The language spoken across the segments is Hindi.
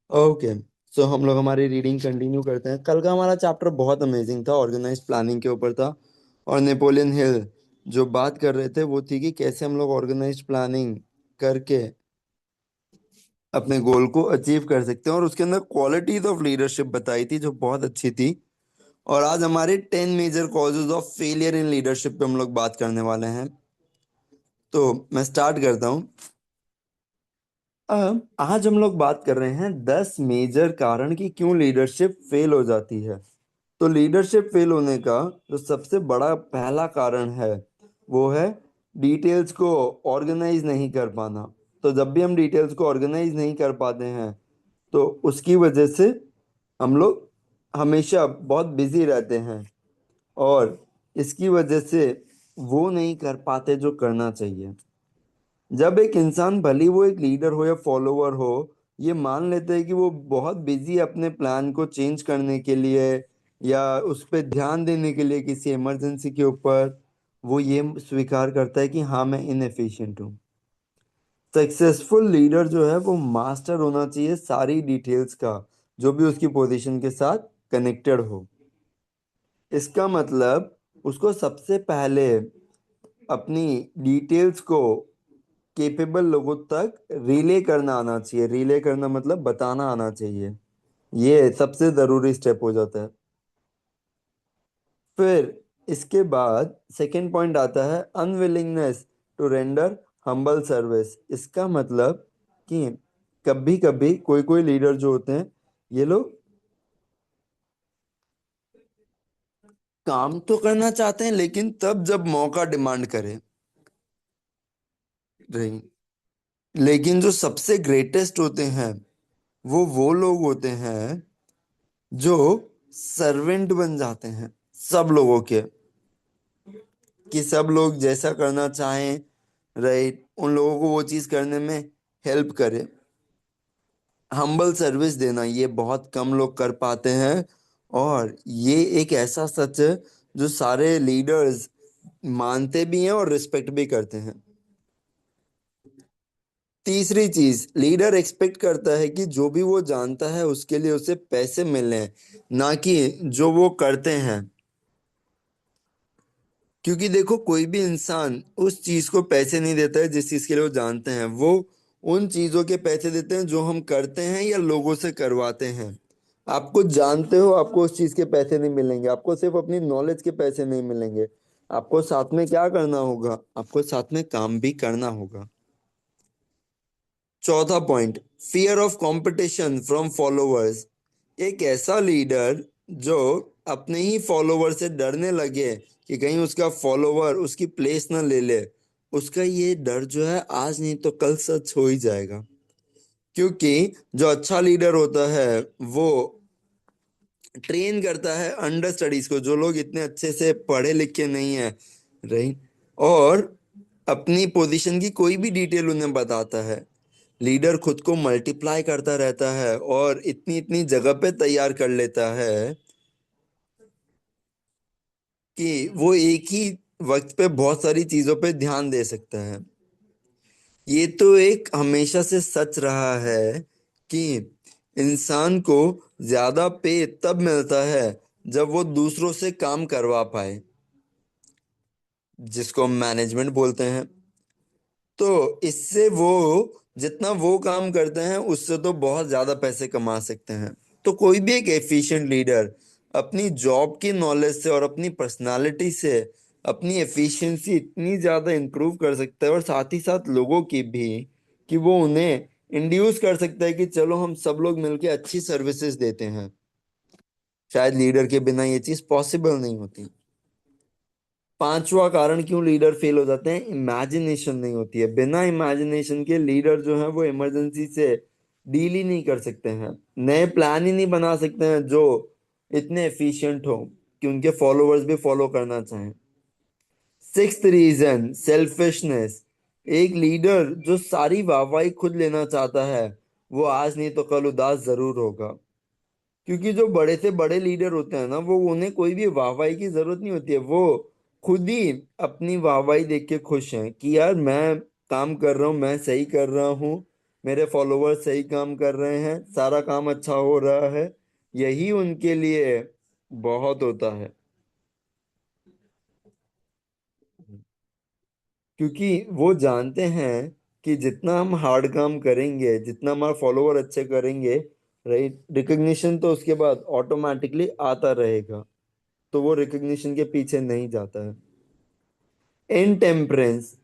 ओके। सो हम लोग हमारी रीडिंग कंटिन्यू करते हैं। कल का हमारा चैप्टर बहुत अमेजिंग था, ऑर्गेनाइज्ड प्लानिंग के ऊपर था। और नेपोलियन हिल जो बात कर रहे थे वो थी कि कैसे हम लोग ऑर्गेनाइज्ड प्लानिंग करके अपने गोल को अचीव कर सकते हैं, और उसके अंदर क्वालिटीज ऑफ लीडरशिप बताई थी जो बहुत अच्छी थी। और आज हमारे 10 major causes of failure in leadership पे हम लोग बात करने वाले हैं। तो मैं स्टार्ट करता हूँ। आज हम लोग बात कर रहे हैं 10 मेजर कारण कि क्यों लीडरशिप फेल हो जाती है। तो लीडरशिप फेल होने का जो सबसे बड़ा पहला कारण है वो है डिटेल्स को ऑर्गेनाइज नहीं कर पाना। तो जब भी हम डिटेल्स को ऑर्गेनाइज नहीं कर पाते हैं तो उसकी वजह से हम लोग हमेशा बहुत बिजी रहते हैं, और इसकी वजह से वो नहीं कर पाते जो करना चाहिए। जब एक इंसान, भले वो एक लीडर हो या फॉलोअर हो, ये मान लेते हैं कि वो बहुत बिजी अपने प्लान को चेंज करने के लिए या उस पर ध्यान देने के लिए किसी इमरजेंसी के ऊपर, वो ये स्वीकार करता है कि हाँ मैं इनएफिशिएंट हूँ। सक्सेसफुल लीडर जो है वो मास्टर होना चाहिए सारी डिटेल्स का, जो भी उसकी पोजीशन के साथ कनेक्टेड हो। इसका मतलब उसको सबसे पहले अपनी डिटेल्स को केपेबल लोगों तक रिले करना आना चाहिए। रिले करना मतलब बताना आना चाहिए। ये सबसे ज़रूरी स्टेप हो जाता है। फिर इसके बाद सेकंड पॉइंट आता है unwillingness to render humble service. इसका मतलब कि कभी कभी कोई कोई लीडर जो होते हैं, ये लोग काम तो करना चाहते हैं लेकिन तब जब मौका डिमांड करे। नहीं, लेकिन जो सबसे ग्रेटेस्ट होते हैं वो लोग होते हैं जो सर्वेंट बन जाते हैं सब लोगों के, कि सब लोग जैसा करना चाहें, राइट, उन लोगों को वो चीज़ करने में हेल्प करे। हम्बल सर्विस देना ये बहुत कम लोग कर पाते हैं, और ये एक ऐसा सच है जो सारे लीडर्स मानते भी हैं और रिस्पेक्ट भी करते हैं। तीसरी चीज, लीडर एक्सपेक्ट करता है कि जो भी वो जानता है उसके लिए उसे पैसे मिले, ना कि जो वो करते हैं। क्योंकि देखो, कोई भी इंसान उस चीज को पैसे नहीं देता है जिस चीज के लिए वो जानते हैं, वो उन चीजों के पैसे देते हैं जो हम करते हैं या लोगों से करवाते हैं। आप कुछ जानते हो, आपको उस चीज के पैसे नहीं मिलेंगे, आपको सिर्फ अपनी नॉलेज के पैसे नहीं मिलेंगे। आपको साथ में क्या करना होगा, आपको साथ में काम भी करना होगा। चौथा point, fear of competition from followers. एक ऐसा लीडर जो अपने ही फॉलोवर से डरने लगे कि कहीं उसका फॉलोवर उसकी प्लेस ना ले ले, उसका ये डर जो है आज नहीं तो कल सच हो ही जाएगा। क्योंकि जो अच्छा लीडर होता है वो ट्रेन करता है अंडर स्टडीज को, जो लोग इतने अच्छे से पढ़े लिखे नहीं है, राइट, और अपनी पोजीशन की कोई भी डिटेल उन्हें बताता है। लीडर खुद को मल्टीप्लाई करता रहता है और इतनी इतनी जगह पे तैयार कर लेता है कि वो एक ही वक्त पे बहुत सारी चीजों पे ध्यान दे सकता है। ये तो एक हमेशा से सच रहा है कि इंसान को ज्यादा पे तब मिलता है जब वो दूसरों से काम करवा पाए, जिसको हम मैनेजमेंट बोलते हैं। तो इससे वो जितना वो काम करते हैं उससे तो बहुत ज्यादा पैसे कमा सकते हैं। तो कोई भी एक एफिशिएंट लीडर अपनी जॉब की नॉलेज से और अपनी पर्सनालिटी से अपनी एफिशिएंसी इतनी ज्यादा इंप्रूव कर सकता है, और साथ ही साथ लोगों की भी, कि वो उन्हें इंड्यूस कर सकता है कि चलो हम सब लोग मिलके अच्छी सर्विसेज देते हैं। शायद लीडर के बिना ये चीज पॉसिबल नहीं होती। पांचवा कारण क्यों लीडर फेल हो जाते हैं, इमेजिनेशन नहीं होती है। बिना इमेजिनेशन के लीडर जो है वो इमरजेंसी से डील ही नहीं कर सकते हैं, नए प्लान ही नहीं बना सकते हैं जो इतने एफिशिएंट हो कि उनके फॉलोअर्स भी फॉलो करना चाहें। Sixth reason, selfishness. एक लीडर जो सारी वाहवाही खुद लेना चाहता है वो आज नहीं तो कल उदास जरूर होगा। क्योंकि जो बड़े से बड़े लीडर होते हैं ना, वो उन्हें कोई भी वाहवाही की जरूरत नहीं होती है। वो खुद ही अपनी वाहवाही देख के खुश हैं कि यार मैं काम कर रहा हूँ, मैं सही कर रहा हूँ, मेरे फॉलोअर्स सही काम कर रहे हैं, सारा काम अच्छा हो रहा है, यही उनके लिए बहुत होता है। क्योंकि वो जानते हैं कि जितना हम हार्ड काम करेंगे, जितना हमारा फॉलोवर अच्छे करेंगे, राइट, रिकग्निशन तो उसके बाद ऑटोमेटिकली आता रहेगा। तो वो रिकग्निशन के पीछे नहीं जाता है। इनटेम्परेंस,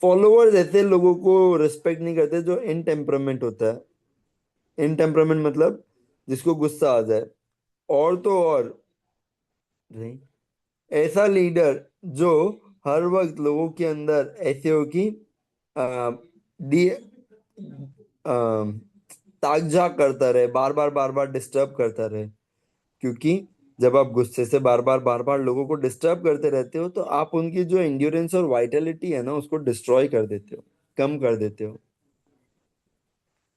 फॉलोअर्स ऐसे लोगों को रिस्पेक्ट नहीं करते जो इनटेम्परामेंट होता है। इनटेम्परामेंट मतलब जिसको गुस्सा आ जाए। और तो और, नहीं, ऐसा लीडर जो हर वक्त लोगों के अंदर ऐसे हो कि आ, डी आ, ताक झाक करता रहे, बार बार डिस्टर्ब करता रहे। क्योंकि जब आप गुस्से से बार बार लोगों को डिस्टर्ब करते रहते हो, तो आप उनकी जो एंड्योरेंस और वाइटलिटी है ना, उसको डिस्ट्रॉय कर देते हो, कम कर देते हो।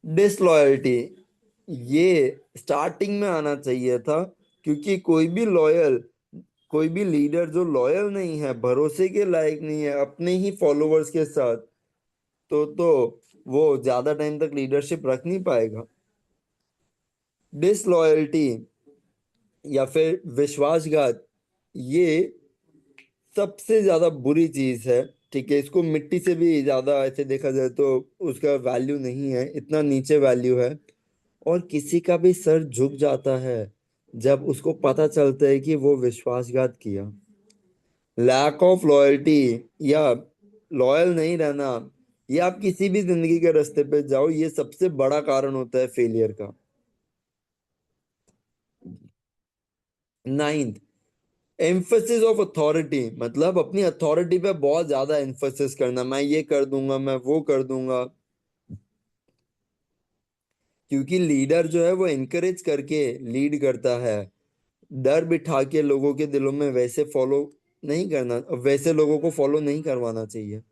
डिसलॉयल्टी, ये स्टार्टिंग में आना चाहिए था। क्योंकि कोई भी लीडर जो लॉयल नहीं है, भरोसे के लायक नहीं है अपने ही फॉलोअर्स के साथ, तो वो ज्यादा टाइम तक लीडरशिप रख नहीं पाएगा। डिसलॉयल्टी या फिर विश्वासघात, ये सबसे ज्यादा बुरी चीज है। ठीक है, इसको मिट्टी से भी ज्यादा ऐसे देखा जाए तो उसका वैल्यू नहीं है, इतना नीचे वैल्यू है। और किसी का भी सर झुक जाता है जब उसको पता चलता है कि वो विश्वासघात किया। लैक ऑफ लॉयल्टी या लॉयल नहीं रहना, ये आप किसी भी जिंदगी के रास्ते पे जाओ, ये सबसे बड़ा कारण होता है फेलियर का। नाइन्थ, एम्फेसिस ऑफ अथॉरिटी, मतलब अपनी अथॉरिटी पे बहुत ज्यादा एम्फेसिस करना, मैं ये कर दूंगा, मैं वो कर दूंगा। क्योंकि लीडर जो है वो इनकरेज करके लीड करता है। डर बिठा के लोगों के दिलों में वैसे फॉलो नहीं करना, वैसे लोगों को फॉलो नहीं करवाना चाहिए।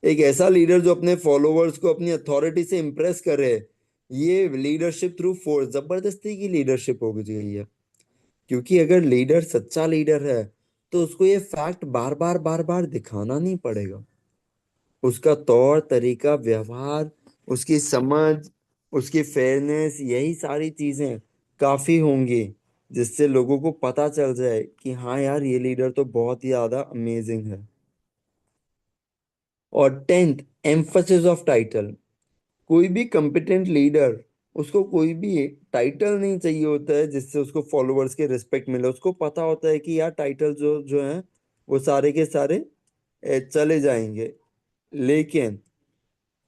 एक ऐसा लीडर जो अपने फॉलोअर्स को अपनी अथॉरिटी से इंप्रेस करे, ये लीडरशिप थ्रू फोर्स, जबरदस्ती की लीडरशिप हो गई है। क्योंकि अगर लीडर सच्चा लीडर है, तो उसको ये फैक्ट बार बार दिखाना नहीं पड़ेगा। उसका तौर तरीका, व्यवहार, उसकी समझ, उसकी फेयरनेस, यही सारी चीजें काफी होंगी जिससे लोगों को पता चल जाए कि हाँ यार, ये लीडर तो बहुत ही ज्यादा अमेजिंग है। और टेंथ, एम्फसिस ऑफ टाइटल। कोई भी कंपिटेंट लीडर, उसको कोई भी टाइटल नहीं चाहिए होता है जिससे उसको फॉलोअर्स के रिस्पेक्ट मिले। उसको पता होता है कि यार टाइटल जो जो है वो सारे के सारे चले जाएंगे। लेकिन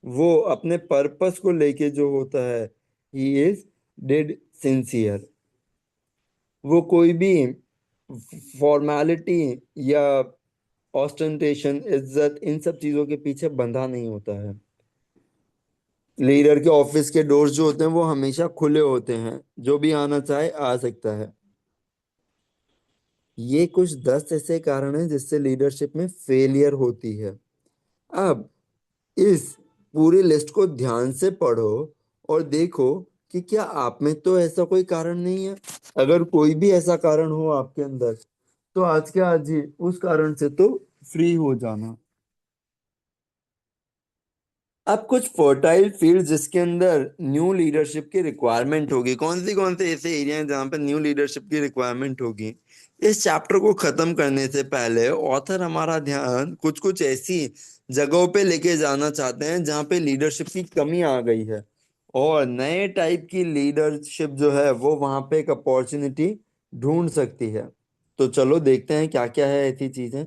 वो अपने पर्पस को लेके जो होता है, ही इज डेड सिंसियर। वो कोई भी फॉर्मेलिटी या ऑस्टेंटेशन, इज्जत, इन सब चीजों के पीछे बंधा नहीं होता है। लीडर के ऑफिस के डोर्स जो होते हैं वो हमेशा खुले होते हैं, जो भी आना चाहे आ सकता है। ये कुछ 10 ऐसे कारण हैं जिससे लीडरशिप में फेलियर होती है। अब इस पूरी लिस्ट को ध्यान से पढ़ो और देखो कि क्या आप में तो ऐसा कोई कारण नहीं है। अगर कोई भी ऐसा कारण हो आपके अंदर, तो आज के आज ही उस कारण से तो फ्री हो जाना। अब कुछ फर्टाइल फील्ड जिसके अंदर न्यू लीडरशिप की रिक्वायरमेंट होगी, कौन से ऐसे एरिया हैं जहाँ पे न्यू लीडरशिप की रिक्वायरमेंट होगी। इस चैप्टर को खत्म करने से पहले ऑथर हमारा ध्यान कुछ कुछ ऐसी जगहों पे लेके जाना चाहते हैं जहाँ पे लीडरशिप की कमी आ गई है, और नए टाइप की लीडरशिप जो है वो वहाँ पे एक अपॉर्चुनिटी ढूंढ सकती है। तो चलो देखते हैं क्या क्या है ऐसी चीजें।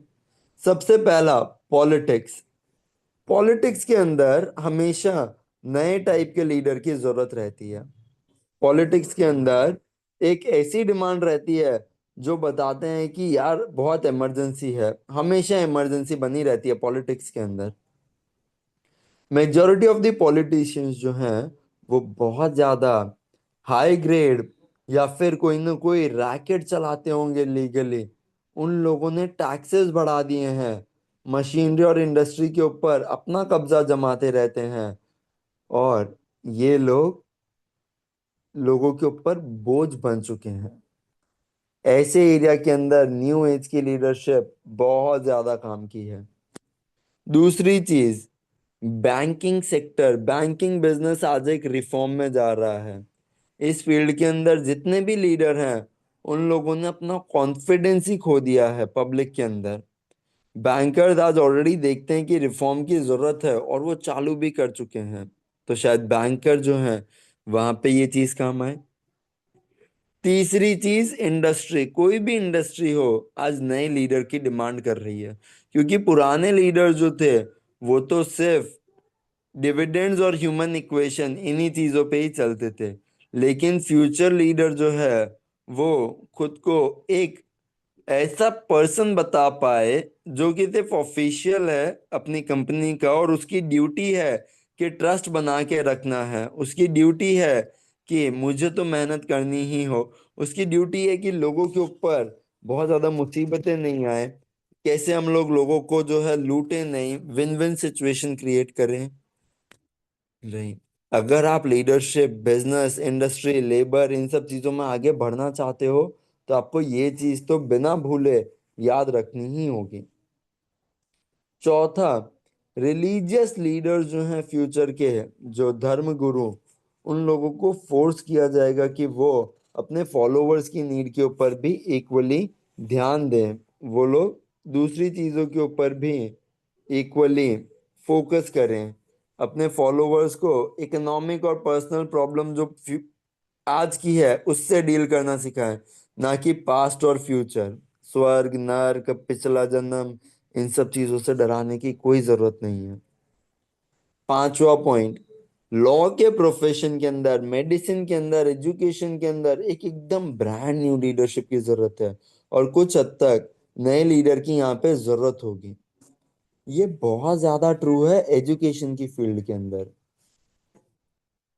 सबसे पहला, पॉलिटिक्स। पॉलिटिक्स के अंदर हमेशा नए टाइप के लीडर की जरूरत रहती है। पॉलिटिक्स के अंदर एक ऐसी डिमांड रहती है जो बताते हैं कि यार बहुत इमरजेंसी है, हमेशा इमरजेंसी बनी रहती है पॉलिटिक्स के अंदर। मेजॉरिटी ऑफ द पॉलिटिशियंस जो हैं वो बहुत ज्यादा हाई ग्रेड या फिर कोई ना कोई रैकेट चलाते होंगे लीगली। उन लोगों ने टैक्सेस बढ़ा दिए हैं, मशीनरी और इंडस्ट्री के ऊपर अपना कब्जा जमाते रहते हैं, और ये लोग लोगों के ऊपर बोझ बन चुके हैं। ऐसे एरिया के अंदर न्यू एज की लीडरशिप बहुत ज्यादा काम की है। दूसरी चीज, बैंकिंग सेक्टर, बैंकिंग बिजनेस आज एक रिफॉर्म में जा रहा है। इस फील्ड के अंदर जितने भी लीडर हैं, उन लोगों ने अपना कॉन्फिडेंस ही खो दिया है पब्लिक के अंदर। बैंकर्स आज ऑलरेडी देखते हैं कि रिफॉर्म की जरूरत है और वो चालू भी कर चुके हैं। तो शायद बैंकर जो हैं वहां पे ये चीज काम आए। तीसरी चीज, इंडस्ट्री, कोई भी इंडस्ट्री हो आज नए लीडर की डिमांड कर रही है। क्योंकि पुराने लीडर जो थे वो तो सिर्फ डिविडेंड्स और ह्यूमन इक्वेशन इन्हीं चीजों पे ही चलते थे। लेकिन फ्यूचर लीडर जो है वो खुद को एक ऐसा पर्सन बता पाए जो कि सिर्फ ऑफिशियल है अपनी कंपनी का, और उसकी ड्यूटी है कि ट्रस्ट बना के रखना है, उसकी ड्यूटी है कि मुझे तो मेहनत करनी ही हो, उसकी ड्यूटी है कि लोगों के ऊपर बहुत ज्यादा मुसीबतें नहीं आए, कैसे हम लोग लोगों को जो है लूटे नहीं, विन विन सिचुएशन क्रिएट करें। नहीं, अगर आप लीडरशिप, बिजनेस, इंडस्ट्री, लेबर, इन सब चीजों में आगे बढ़ना चाहते हो तो आपको ये चीज तो बिना भूले याद रखनी ही होगी। चौथा, रिलीजियस लीडर जो हैं फ्यूचर के, जो धर्म गुरु, उन लोगों को फोर्स किया जाएगा कि वो अपने फॉलोअर्स की नीड के ऊपर भी इक्वली ध्यान दें। वो लोग दूसरी चीजों के ऊपर भी इक्वली फोकस करें। अपने फॉलोअर्स को इकोनॉमिक और पर्सनल प्रॉब्लम जो आज की है उससे डील करना सिखाएं, ना कि पास्ट और फ्यूचर, स्वर्ग नर्क पिछला जन्म, इन सब चीजों से डराने की कोई जरूरत नहीं है। पांचवा पॉइंट, लॉ के प्रोफेशन के अंदर, मेडिसिन के अंदर, एजुकेशन के अंदर एक एकदम ब्रांड न्यू लीडरशिप की जरूरत है। और कुछ हद तक नए लीडर की यहाँ पे जरूरत होगी। ये बहुत ज्यादा ट्रू है एजुकेशन की फील्ड के अंदर।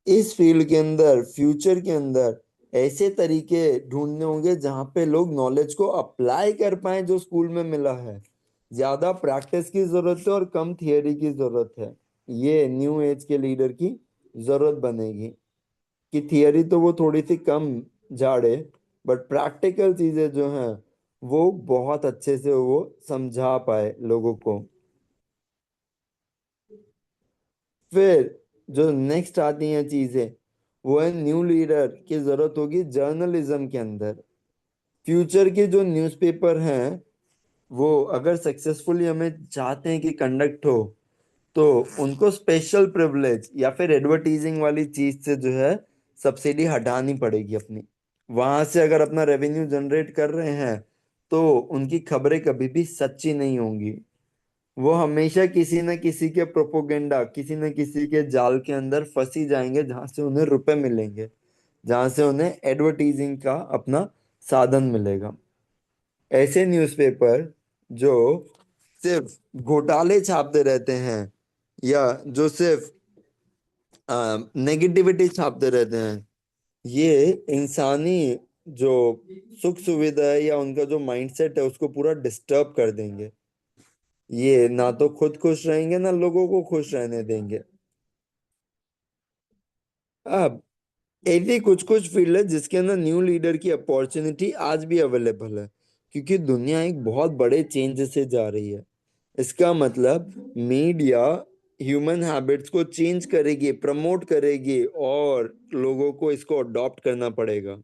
इस फील्ड के अंदर फ्यूचर के अंदर ऐसे तरीके ढूंढने होंगे जहां पे लोग नॉलेज को अप्लाई कर पाए जो स्कूल में मिला है। ज्यादा प्रैक्टिस की जरूरत है और कम थियरी की जरूरत है। ये न्यू एज के लीडर की जरूरत बनेगी कि थियरी तो वो थोड़ी सी कम झाड़े, बट प्रैक्टिकल चीजें जो हैं वो बहुत अच्छे से वो समझा पाए लोगों को। फिर जो नेक्स्ट आती हैं चीजें, वो है न्यू लीडर की जरूरत होगी जर्नलिज्म के अंदर। फ्यूचर के जो न्यूज़पेपर हैं वो अगर सक्सेसफुली हमें चाहते हैं कि कंडक्ट हो, तो उनको स्पेशल प्रिविलेज या फिर एडवर्टीजिंग वाली चीज से जो है सब्सिडी हटानी पड़ेगी अपनी। वहां से अगर अपना रेवेन्यू जनरेट कर रहे हैं तो उनकी खबरें कभी भी सच्ची नहीं होंगी। वो हमेशा किसी न किसी के प्रोपोगेंडा, किसी न किसी के जाल के अंदर फंसी जाएंगे जहां से उन्हें रुपए मिलेंगे, जहां से उन्हें एडवर्टीजिंग का अपना साधन मिलेगा। ऐसे न्यूज़पेपर जो सिर्फ घोटाले छापते रहते हैं या जो सिर्फ नेगेटिविटी छापते रहते हैं, ये इंसानी जो सुख सुविधा है या उनका जो माइंडसेट है उसको पूरा डिस्टर्ब कर देंगे। ये ना तो खुद खुश रहेंगे ना लोगों को खुश रहने देंगे। अब ऐसी कुछ कुछ फील्ड है जिसके अंदर न्यू लीडर की अपॉर्चुनिटी आज भी अवेलेबल है, क्योंकि दुनिया एक बहुत बड़े चेंज से जा रही है। इसका मतलब मीडिया ह्यूमन हैबिट्स को चेंज करेगी, प्रमोट करेगी, और लोगों को इसको अडॉप्ट करना पड़ेगा।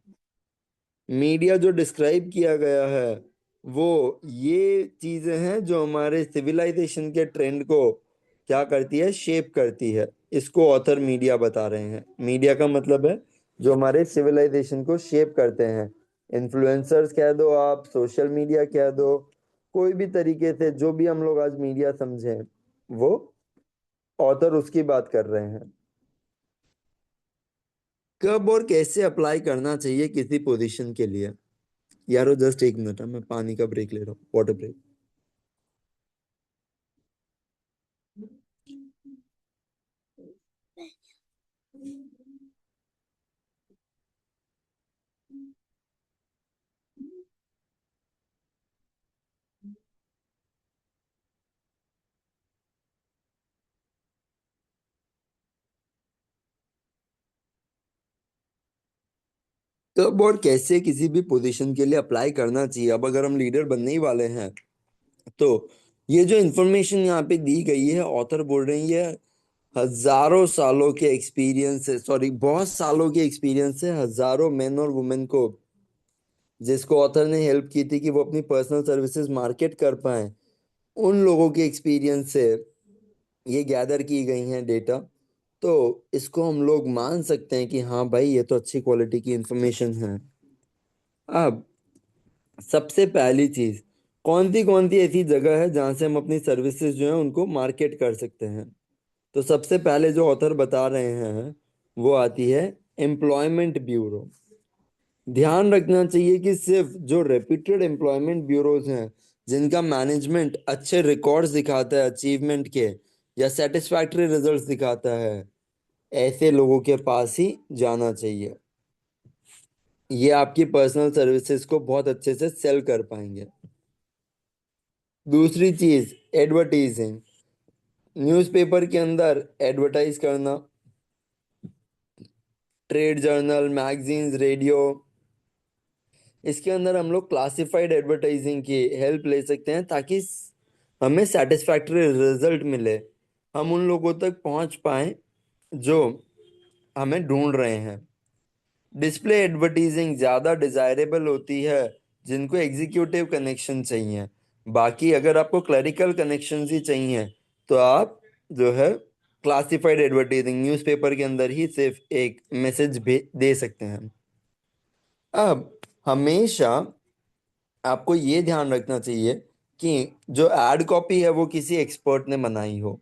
मीडिया जो डिस्क्राइब किया गया है वो ये चीजें हैं जो हमारे सिविलाइजेशन के ट्रेंड को क्या करती है, शेप करती है। इसको ऑथर मीडिया बता रहे हैं। मीडिया का मतलब है जो हमारे सिविलाइजेशन को शेप करते हैं। इन्फ्लुएंसर्स कह दो, आप सोशल मीडिया कह दो, कोई भी तरीके से जो भी हम लोग आज मीडिया समझें, वो ऑथर उसकी बात कर रहे हैं। कब और कैसे अप्लाई करना चाहिए किसी पोजीशन के लिए? यारो जस्ट एक मिनट, मैं पानी का ब्रेक ले रहा हूँ, वाटर ब्रेक। कब और कैसे किसी भी पोजीशन के लिए अप्लाई करना चाहिए, अब अगर हम लीडर बनने ही वाले हैं तो ये जो इन्फॉर्मेशन यहाँ पे दी गई है, ऑथर बोल रहे हैं, ये हजारों सालों के एक्सपीरियंस से, सॉरी, बहुत सालों के एक्सपीरियंस से हजारों मेन और वुमेन को, जिसको ऑथर ने हेल्प की थी कि वो अपनी पर्सनल सर्विसेज मार्केट कर पाए, उन लोगों के एक्सपीरियंस से ये गैदर की गई हैं डेटा। तो इसको हम लोग मान सकते हैं कि हाँ भाई, ये तो अच्छी क्वालिटी की इंफॉर्मेशन है। अब सबसे पहली चीज, कौन सी ऐसी जगह है जहां से हम अपनी सर्विसेज जो है उनको मार्केट कर सकते हैं? तो सबसे पहले जो ऑथर बता रहे हैं वो आती है एम्प्लॉयमेंट ब्यूरो। ध्यान रखना चाहिए कि सिर्फ जो रेप्यूटेड एम्प्लॉयमेंट ब्यूरोज हैं, जिनका मैनेजमेंट अच्छे रिकॉर्ड्स दिखाता है अचीवमेंट के, या सेटिस्फैक्टरी रिजल्ट्स दिखाता है, ऐसे लोगों के पास ही जाना चाहिए। ये आपकी पर्सनल सर्विसेज को बहुत अच्छे से सेल कर पाएंगे। दूसरी चीज, एडवर्टीजिंग। न्यूज़पेपर के अंदर एडवर्टाइज करना, ट्रेड जर्नल, मैगजीन्स, रेडियो, इसके अंदर हम लोग क्लासिफाइड एडवर्टाइजिंग की हेल्प ले सकते हैं ताकि हमें सेटिस्फैक्टरी रिजल्ट मिले, हम उन लोगों तक पहुंच पाएं जो हमें ढूंढ रहे हैं। डिस्प्ले एडवर्टीजिंग ज़्यादा डिजायरेबल होती है जिनको एग्जीक्यूटिव कनेक्शन चाहिए। बाकी अगर आपको क्लरिकल कनेक्शन ही चाहिए तो आप जो है क्लासिफाइड एडवर्टीजिंग न्यूज़पेपर के अंदर ही सिर्फ एक मैसेज भी दे सकते हैं। अब हमेशा आपको ये ध्यान रखना चाहिए कि जो एड कॉपी है वो किसी एक्सपर्ट ने बनाई हो,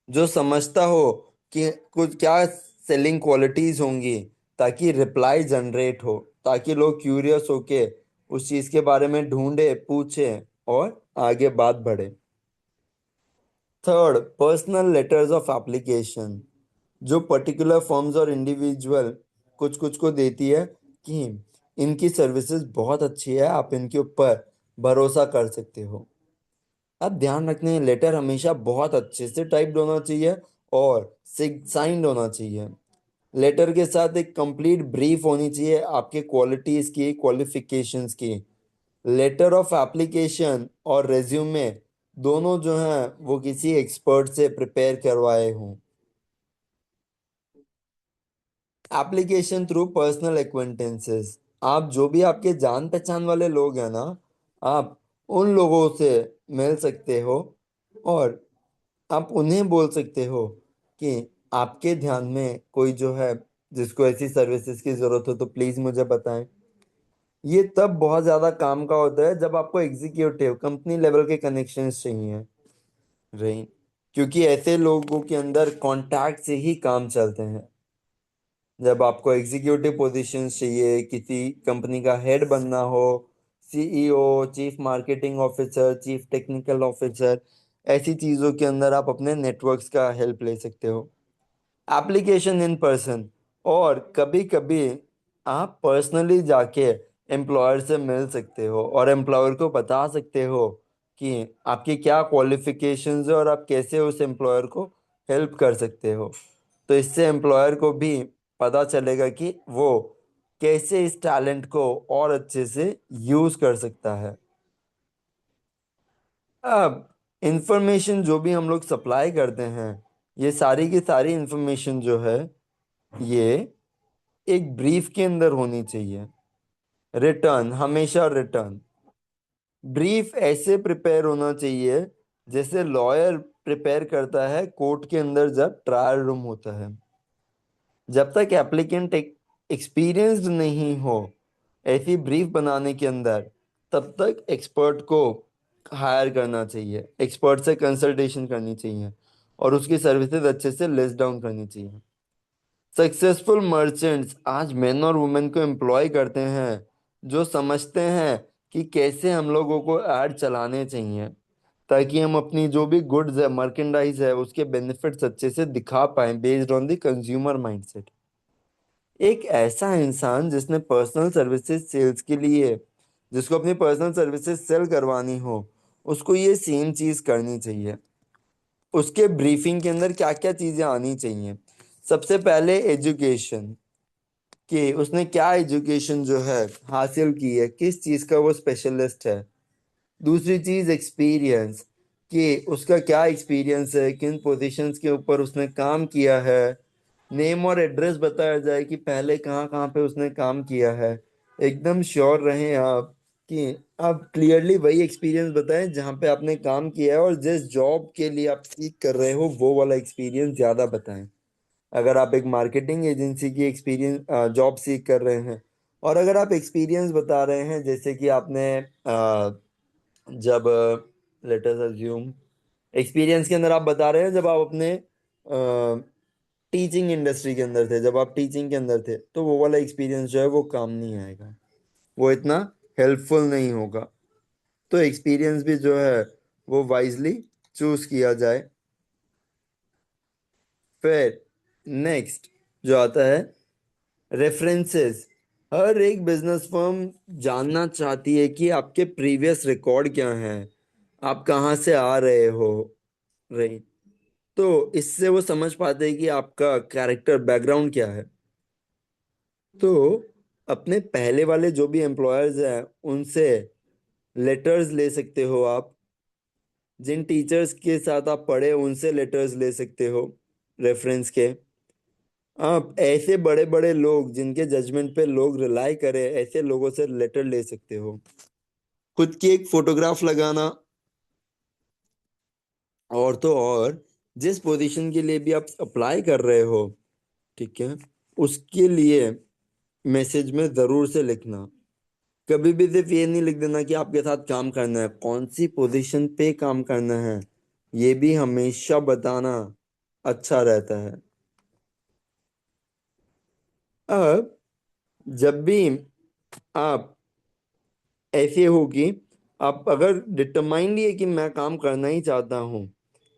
जो समझता हो कि कुछ क्या सेलिंग क्वालिटीज होंगी, ताकि रिप्लाई जनरेट हो, ताकि लोग क्यूरियस होके उस चीज के बारे में ढूंढे, पूछे और आगे बात बढ़े। Third, personal letters of application. जो पर्टिकुलर फर्म्स और इंडिविजुअल कुछ कुछ को देती है कि इनकी सर्विसेज बहुत अच्छी है, आप इनके ऊपर भरोसा कर सकते हो। अब ध्यान रखने, लेटर हमेशा बहुत अच्छे से टाइप्ड होना चाहिए और साइंड होना चाहिए। लेटर के साथ एक कंप्लीट ब्रीफ होनी चाहिए आपके क्वालिटीज की, क्वालिफिकेशंस की। लेटर ऑफ एप्लीकेशन और रेज्यूमे दोनों जो हैं वो किसी एक्सपर्ट से प्रिपेयर करवाए हों। Application through personal acquaintances. आप जो भी आपके जान पहचान वाले लोग हैं ना, आप उन लोगों से मिल सकते हो और आप उन्हें बोल सकते हो कि आपके ध्यान में कोई जो है जिसको ऐसी सर्विसेज की जरूरत हो तो प्लीज मुझे बताएं। ये तब बहुत ज्यादा काम का होता है जब आपको एग्जीक्यूटिव कंपनी लेवल के कनेक्शंस चाहिए, राइट? क्योंकि ऐसे लोगों के अंदर कॉन्टैक्ट से ही काम चलते हैं। जब आपको एग्जीक्यूटिव पोजीशंस चाहिए, किसी कंपनी का हेड बनना हो, CEO, chief marketing officer, chief technical officer, ऐसी चीज़ों के अंदर आप अपने नेटवर्क्स का हेल्प ले सकते हो। एप्लीकेशन इन पर्सन, और कभी कभी आप पर्सनली जाके एम्प्लॉयर से मिल सकते हो और एम्प्लॉयर को बता सकते हो कि आपकी क्या क्वालिफिकेशंस है और आप कैसे उस एम्प्लॉयर को हेल्प कर सकते हो। तो इससे एम्प्लॉयर को भी पता चलेगा कि वो कैसे इस टैलेंट को और अच्छे से यूज कर सकता है। अब इंफॉर्मेशन जो भी हम लोग सप्लाई करते हैं, ये सारी की सारी इंफॉर्मेशन जो है ये एक ब्रीफ के अंदर होनी चाहिए। रिटर्न, हमेशा रिटर्न ब्रीफ ऐसे प्रिपेयर होना चाहिए जैसे लॉयर प्रिपेयर करता है कोर्ट के अंदर जब ट्रायल रूम होता है। जब तक एप्लीकेंट एक्सपीरियंस्ड नहीं हो ऐसी ब्रीफ बनाने के अंदर, तब तक एक्सपर्ट को हायर करना चाहिए, एक्सपर्ट से कंसल्टेशन करनी चाहिए और उसकी सर्विसेज अच्छे से लिस्ट डाउन करनी चाहिए। सक्सेसफुल मर्चेंट्स आज मेन और वुमेन को एम्प्लॉय करते हैं जो समझते हैं कि कैसे हम लोगों को ऐड चलाने चाहिए ताकि हम अपनी जो भी गुड्स है, मर्केंडाइज है, उसके बेनिफिट्स अच्छे से दिखा पाएं based on the consumer mindset. एक ऐसा इंसान जिसने पर्सनल सर्विसेज सेल्स के लिए, जिसको अपनी पर्सनल सर्विसेज सेल करवानी हो, उसको ये सेम चीज करनी चाहिए। उसके ब्रीफिंग के अंदर क्या क्या चीजें आनी चाहिए? सबसे पहले एजुकेशन, कि उसने क्या एजुकेशन जो है हासिल की है, किस चीज का वो स्पेशलिस्ट है। दूसरी चीज एक्सपीरियंस, कि उसका क्या एक्सपीरियंस है, किन पोजीशंस के ऊपर उसने काम किया है। नेम और एड्रेस बताया जाए कि पहले कहाँ कहाँ पे उसने काम किया है। एकदम श्योर रहें आप कि आप क्लियरली वही एक्सपीरियंस बताएं जहाँ पे आपने काम किया है, और जिस जॉब के लिए आप सीख कर रहे हो वो वाला एक्सपीरियंस ज़्यादा बताएं। अगर आप एक मार्केटिंग एजेंसी की एक्सपीरियंस जॉब सीख कर रहे हैं, और अगर आप एक्सपीरियंस बता रहे हैं जैसे कि आपने जब लेट अस अज्यूम एक्सपीरियंस के अंदर आप बता रहे हैं जब आप अपने टीचिंग इंडस्ट्री के अंदर थे, जब आप टीचिंग के अंदर थे, तो वो वाला एक्सपीरियंस जो है वो काम नहीं आएगा, वो इतना हेल्पफुल नहीं होगा। तो एक्सपीरियंस भी जो है वो वाइजली चूज किया जाए। फिर नेक्स्ट जो आता है रेफरेंसेस। हर एक बिजनेस फर्म जानना चाहती है कि आपके प्रीवियस रिकॉर्ड क्या हैं, आप कहाँ से आ रहे हो, राइट। तो इससे वो समझ पाते हैं कि आपका कैरेक्टर बैकग्राउंड क्या है। तो अपने पहले वाले जो भी एम्प्लॉयर्स हैं उनसे लेटर्स ले सकते हो आप। जिन टीचर्स के साथ आप पढ़े उनसे लेटर्स ले सकते हो रेफरेंस के। आप ऐसे बड़े बड़े लोग जिनके जजमेंट पे लोग रिलाई करें, ऐसे लोगों से लेटर ले सकते हो। खुद की एक फोटोग्राफ लगाना, और तो और जिस पोजीशन के लिए भी आप अप्लाई कर रहे हो, ठीक है, उसके लिए मैसेज में जरूर से लिखना। कभी भी सिर्फ ये नहीं लिख देना कि आपके साथ काम करना है, कौन सी पोजीशन पे काम करना है ये भी हमेशा बताना अच्छा रहता है। अब जब भी आप ऐसे हो कि आप अगर डिटरमाइंड ही है कि मैं काम करना ही चाहता हूँ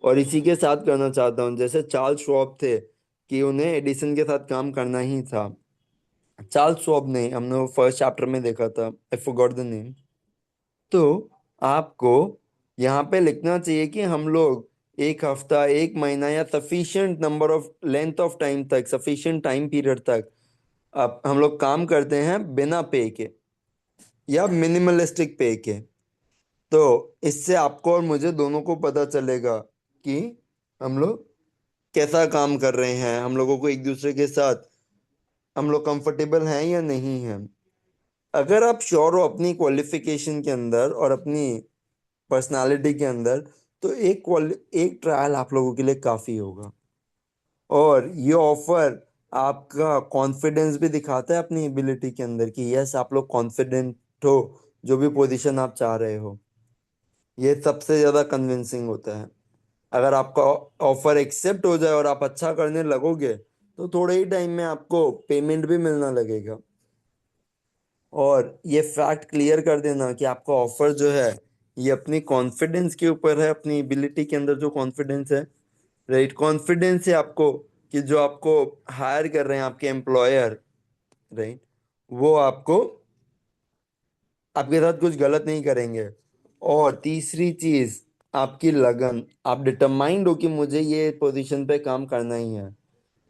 और इसी के साथ करना चाहता हूँ, जैसे चार्ल्स श्वाब थे कि उन्हें एडिसन के साथ काम करना ही था। चार्ल्स श्वाब नहीं, हमने वो फर्स्ट चैप्टर में देखा था, आई फॉरगॉट द नेम। तो आपको यहाँ पे लिखना चाहिए कि हम लोग एक हफ्ता, एक महीना या sufficient number of length of time तक, सफिशिएंट टाइम पीरियड तक अब हम लोग काम करते हैं बिना पे के या मिनिमलिस्टिक पे के। तो इससे आपको और मुझे दोनों को पता चलेगा कि हम लोग कैसा काम कर रहे हैं, हम लोगों को एक दूसरे के साथ हम लोग कंफर्टेबल हैं या नहीं हैं। अगर आप श्योर हो अपनी क्वालिफिकेशन के अंदर और अपनी पर्सनालिटी के अंदर, तो एक ट्रायल आप लोगों के लिए काफ़ी होगा। और ये ऑफर आपका कॉन्फिडेंस भी दिखाता है अपनी एबिलिटी के अंदर कि यस आप लोग कॉन्फिडेंट हो जो भी पोजीशन आप चाह रहे हो। ये सबसे ज़्यादा कन्विंसिंग होता है। अगर आपका ऑफर एक्सेप्ट हो जाए और आप अच्छा करने लगोगे तो थोड़े ही टाइम में आपको पेमेंट भी मिलना लगेगा। और ये फैक्ट क्लियर कर देना कि आपका ऑफर जो है ये अपनी कॉन्फिडेंस के ऊपर है, अपनी एबिलिटी के अंदर जो कॉन्फिडेंस है, राइट, कॉन्फिडेंस है आपको कि जो आपको हायर कर रहे हैं आपके एम्प्लॉयर, राइट, वो आपको आपके साथ कुछ गलत नहीं करेंगे। और तीसरी चीज आपकी लगन, आप डिटरमाइंड हो कि मुझे ये पोजीशन पे काम करना ही है।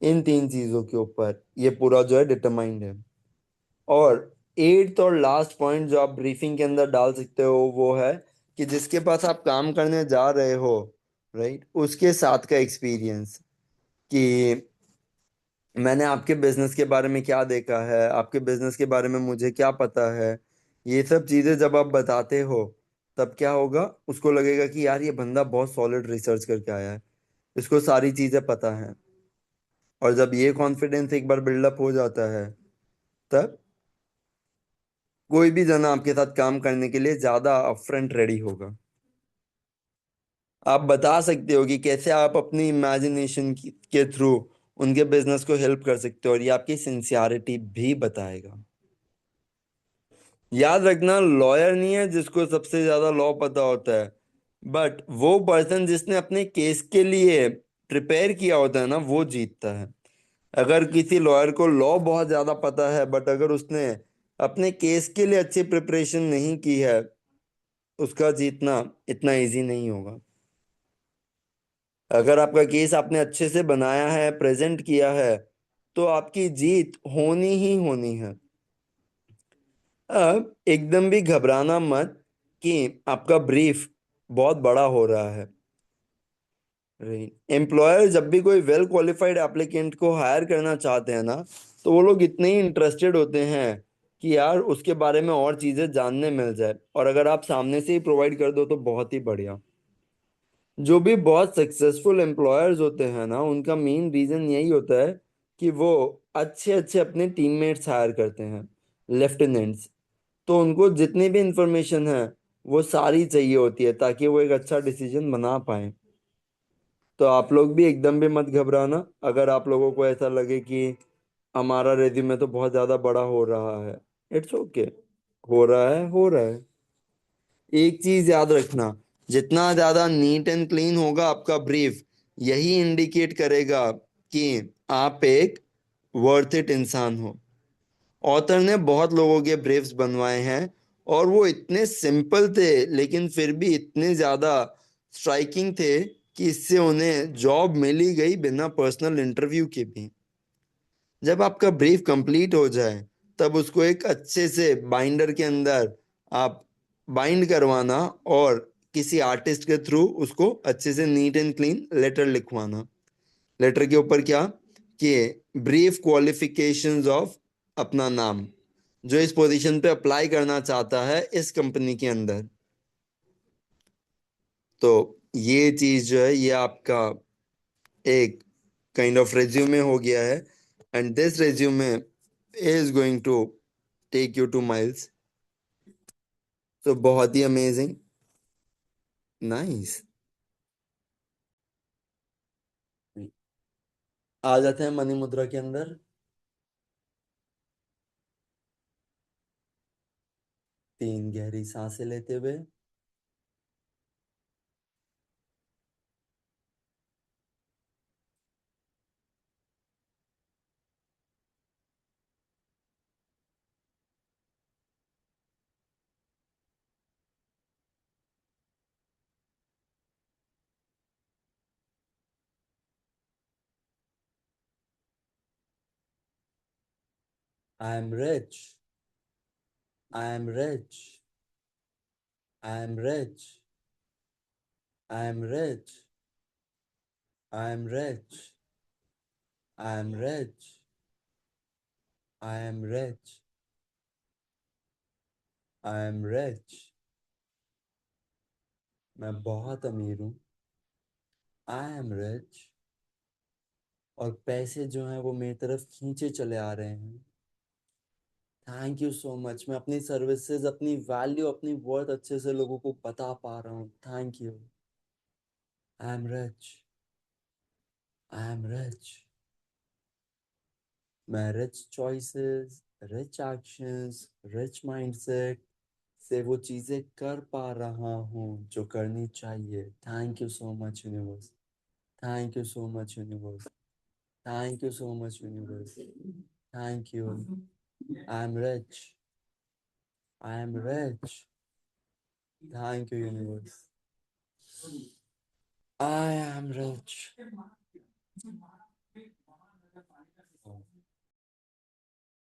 इन तीन चीजों के ऊपर ये पूरा जो है डिटरमाइंड है। और एट्थ और लास्ट पॉइंट जो आप ब्रीफिंग के अंदर डाल सकते हो वो है कि जिसके पास आप काम करने जा रहे हो, राइट, उसके साथ का एक्सपीरियंस कि मैंने आपके बिजनेस के बारे में क्या देखा है, आपके बिजनेस के बारे में मुझे क्या पता है। ये सब चीजें जब आप बताते हो तब क्या होगा, उसको लगेगा कि यार ये बंदा बहुत सॉलिड रिसर्च करके आया है, इसको सारी चीजें पता है। और जब ये कॉन्फिडेंस एक बार बिल्डअप हो जाता है तब कोई भी जना आपके साथ काम करने के लिए ज्यादा अपफ्रंट रेडी होगा। आप बता सकते हो कि कैसे आप अपनी इमेजिनेशन के थ्रू उनके बिजनेस को हेल्प कर सकते हो, और ये आपकी सिंसियरिटी भी बताएगा। याद रखना, लॉयर नहीं है जिसको सबसे ज्यादा लॉ पता होता है, बट वो पर्सन जिसने अपने केस के लिए प्रिपेयर किया होता है ना, वो जीतता है। अगर किसी लॉयर को लॉ बहुत ज्यादा पता है बट अगर उसने अपने केस के लिए अच्छी प्रिपरेशन नहीं की है, उसका जीतना इतना इजी नहीं होगा। अगर आपका केस आपने अच्छे से बनाया है, प्रेजेंट किया है, तो आपकी जीत होनी ही होनी है। अब एकदम भी घबराना मत कि आपका ब्रीफ बहुत बड़ा हो रहा है। एम्प्लॉयर जब भी कोई वेल क्वालिफाइड एप्लीकेंट को हायर करना चाहते हैं ना, तो वो लोग इतने ही इंटरेस्टेड होते हैं कि यार उसके बारे में और चीजें जानने मिल जाए, और अगर आप सामने से ही प्रोवाइड कर दो तो बहुत ही बढ़िया। जो भी बहुत सक्सेसफुल एम्प्लॉयर्स होते हैं ना, उनका मेन रीजन यही होता है कि वो अच्छे अच्छे अपने टीममेट्स हायर करते हैं, लेफ्टिनेंट्स। तो उनको जितनी भी इंफॉर्मेशन है वो सारी चाहिए होती है ताकि वो एक अच्छा डिसीजन बना पाए। तो आप लोग भी एकदम भी मत घबराना, अगर आप लोगों को ऐसा लगे कि हमारा रेज्यूमे तो बहुत ज्यादा बड़ा हो रहा है। इट्स ओके, हो रहा है, हो रहा है। एक चीज याद रखना, जितना ज्यादा नीट एंड क्लीन होगा आपका ब्रीफ, यही इंडिकेट करेगा कि आप एक वर्थ इट इंसान हो। ऑथर ने बहुत लोगों के ब्रीफ्स बनवाए हैं, और वो इतने सिंपल थे लेकिन फिर भी इतने ज्यादा स्ट्राइकिंग थे कि इससे उन्हें जॉब मिली गई बिना पर्सनल इंटरव्यू के भी। जब आपका ब्रीफ कंप्लीट हो जाए, तब उसको एक अच्छे से बाइंडर के अंदर आप बाइंड करवाना, और किसी आर्टिस्ट के थ्रू उसको अच्छे से नीट एंड क्लीन लेटर लिखवाना। लेटर के ऊपर क्या, कि ब्रीफ क्वालिफिकेशंस ऑफ अपना नाम, जो इस पोजीशन पे अप्लाई करना चाहता है इस कंपनी के अंदर। तो ये चीज जो है ये आपका एक काइंड ऑफ रेज्यूमे हो गया है, and this resume is going to take you to miles. तो बहुत ही अमेजिंग। नाइस। आ जाते हैं मनी मुद्रा के अंदर। 3 गहरी सांसें लेते हुए आई am rich, I am rich, I am rich, I am rich, I am rich, I am rich, I am rich, I am rich. मैं बहुत अमीर हूँ। आई एम रिच। और पैसे जो हैं वो मेरी तरफ खींचे चले आ रहे हैं। थैंक यू सो मच, मैं अपनी सर्विसेज, अपनी वैल्यू, अपनी वर्थ अच्छे से लोगों को बता पा रहा हूँ। Thank you. I am rich, I am rich. मैं rich choices, rich actions, rich mindset से वो चीजें कर पा रहा हूँ जो करनी चाहिए। Thank you so much universe. Thank you so much universe. Thank you so much universe. Thank you. I am rich, I am rich. Thank you universe. I am rich.